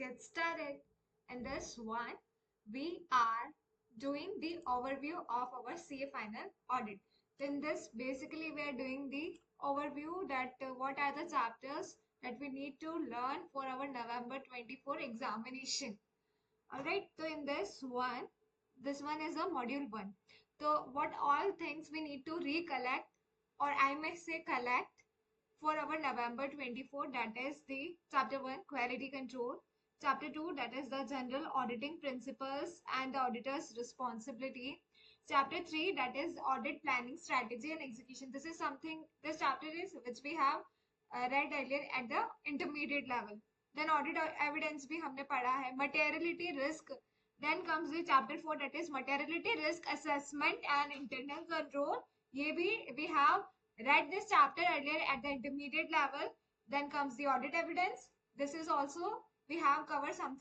get started. In this one, we are doing the overview of our CA final audit. In this, basically, we are doing the overview that what are the chapters that we need to learn for our November 24 examination. Alright, so in this one is a module 1. So what all things we need to recollect, or I may say collect, for our November 24, that is the chapter 1 quality control, chapter 2 that is the general auditing principles and the auditor's responsibility, chapter 3 that is audit planning strategy and execution. This chapter is which we have read earlier at the intermediate level. Then audit evidence भी हमने पढ़ा है. Materiality risk. Then comes the chapter 4 that is materiality risk assessment and internal control. ये भी we have read this chapter earlier at the intermediate level. Then comes the audit evidence. This is also we have covered some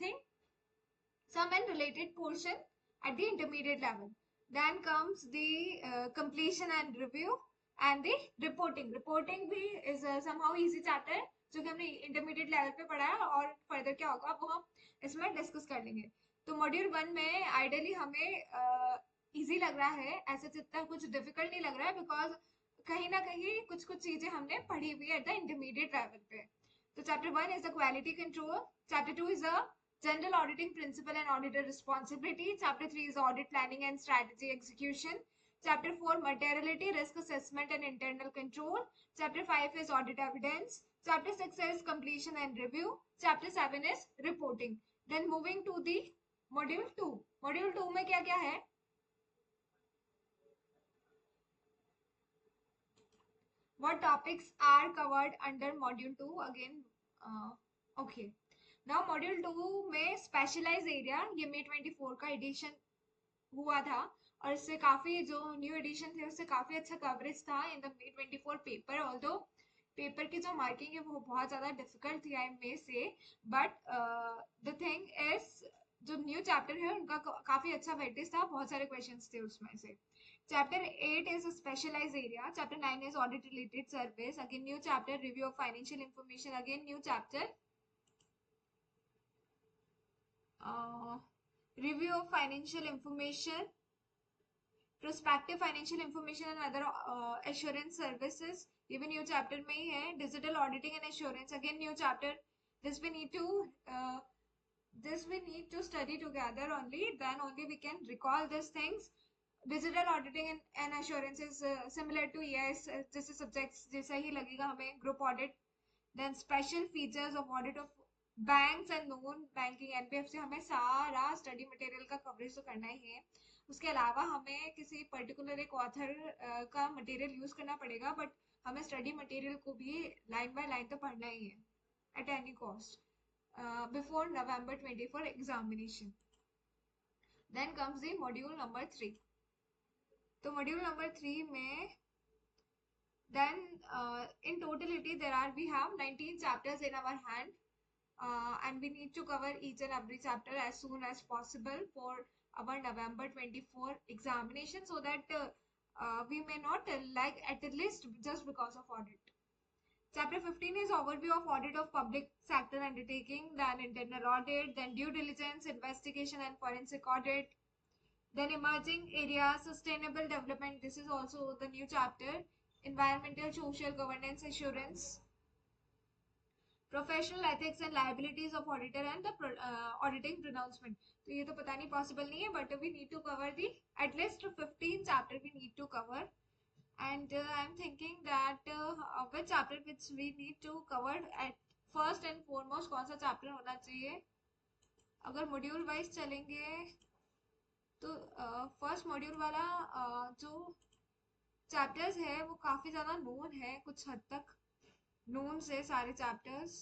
unrelated portion at the intermediate level. Then comes the completion and review and the reporting. Reporting भी is somehow easy chapter जो कि हमने intermediate level पे पढ़ा है और further क्या होगा वो हम इसमें डिस्कस कर लेंगे. तो मॉड्यूल 1 में आइडियली हमें इजी लग रहा है, ऐसे जितना कुछ डिफिकल्ट नहीं लग रहा है बिकॉज कहीं ना कहीं कुछ कुछ चीजें हमने पढ़ी हुई है एट द इंटरमीडिएट लेवल पे. तो chapter 1 is the quality control, chapter 2 is the general auditing principle and auditor responsibility, chapter 3 is audit planning and strategy execution, chapter 4 materiality risk assessment and internal control, chapter 5 is audit evidence, chapter 6 is completion and review, chapter 7 is reporting. Then moving to the module 2. module 2 में क्या क्या है? What topics are covered under module 2? Again, okay. Now module 2 में specialized area, ये May 24 का edition हुआ था और इससे काफी जो न्यू एडिशन थे उससे काफी अच्छा कवरेज था in the May 24 paper. Although paper की जो मार्किंग है वो बहुत ज्यादा डिफिकल्ट थी आई मे से, बट द थिंग इज जो न्यू चैप्टर है उनका काफी अच्छा वेटेज था, बहुत सारे क्वेश्चंस थे उसमें से. Chapter 8 is specialise area, chapter 9 is audit related service, again new chapter review of financial information, again new chapter review of financial information, prospective financial information and other assurance services, ये भी new chapter में ही है. Digital auditing and assurance, again new chapter. This we need to study together only, then only we can recall these things. Digital auditing and assurance is similar to EIS, जैसे subjects जैसा ही लगेगा हमें. Group audit, then special features of audit of banks and non banking NBFC. हमें सारा study material का coverage तो करना ही है. उसके अलावा हमें किसी पर्टिकुलर एक ऑथर का मटेरियल यूज करना पड़ेगा, बट हमें स्टडी मटेरियल को भी लाइन बाय लाइन तो पढ़ना ही है at any cost before November 24 examination. Then comes the module number 3. तो module number 3 में then in totality we have 19 chapters in our hand, and we need to cover each and every chapter as soon as possible for our November 24 examination, so that we may not lag at the list just because of audit. Chapter 15 is overview of audit of public sector undertaking, then internal audit, then due diligence, investigation and forensic audit, then emerging areas, sustainable development. This is also the new chapter. Environmental, social, governance, assurance, professional ethics and liabilities of auditor and the auditing pronouncement. तो ये तो पता नहीं possible नहीं है, but we need to cover the at least 15 chapter we need to cover. And I'm thinking that which chapter which we need to cover at first and foremost कौन सा chapter होना चाहिए. अगर मॉड्यूल वाइज चलेंगे तो first module वाला जो chapters है वो काफी ज्यादा नोन है, कुछ हद तक नोन से सारे chapters.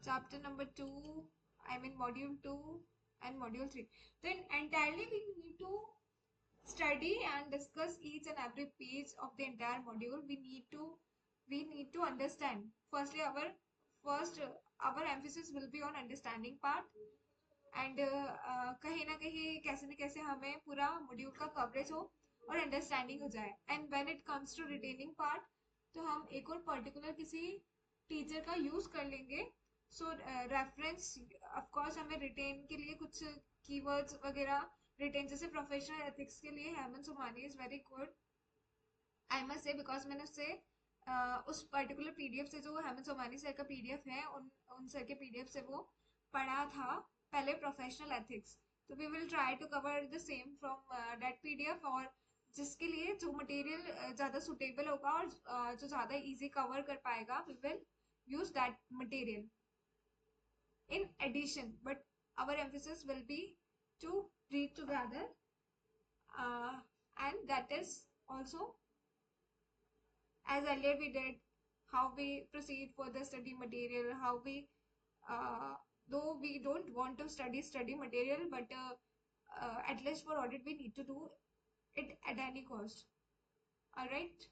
Chapter number 2, I mean module 2 and module 3. तो entirely we need to study and discuss each and every page of the entire module. We need to understand. Firstly, our emphasis will be on understanding part, and कहीं ना कहीं कैसे न कैसे हमें पूरा module का कवरेज हो और अंडरस्टैंडिंग हो जाए. And when it comes to retaining part, तो हम एक और पर्टिकुलर किसी टीचर का यूज कर लेंगे सो रेफरेंस ऑफ कोर्स हमें रिटेन के लिए कुछ कीवर्ड्स वगैरह रिटेन, जैसे प्रोफेशनल एथिक्स के लिए Hemant Somani is very good, I must say, because मैंने उससे उस पर्टिकुलर पीडीएफ से, जो हेमंत सोमानी सर का पीडीएफ है, उन सर के पीडीएफ से वो पढ़ा था पहले प्रोफेशनल एथिक्स। तो we will try to cover the same from that PDF, और जिसके लिए जो मटेरियल ज़्यादा सुटेबल होगा और जो ज़्यादा इजी कवर कर पाएगा, we will use that material in addition, but our emphasis will be to read together, and that is also, as earlier we did, how we proceed for the study material, how we though we don't want to study material, but at least for audit we need to do it at any cost. All right.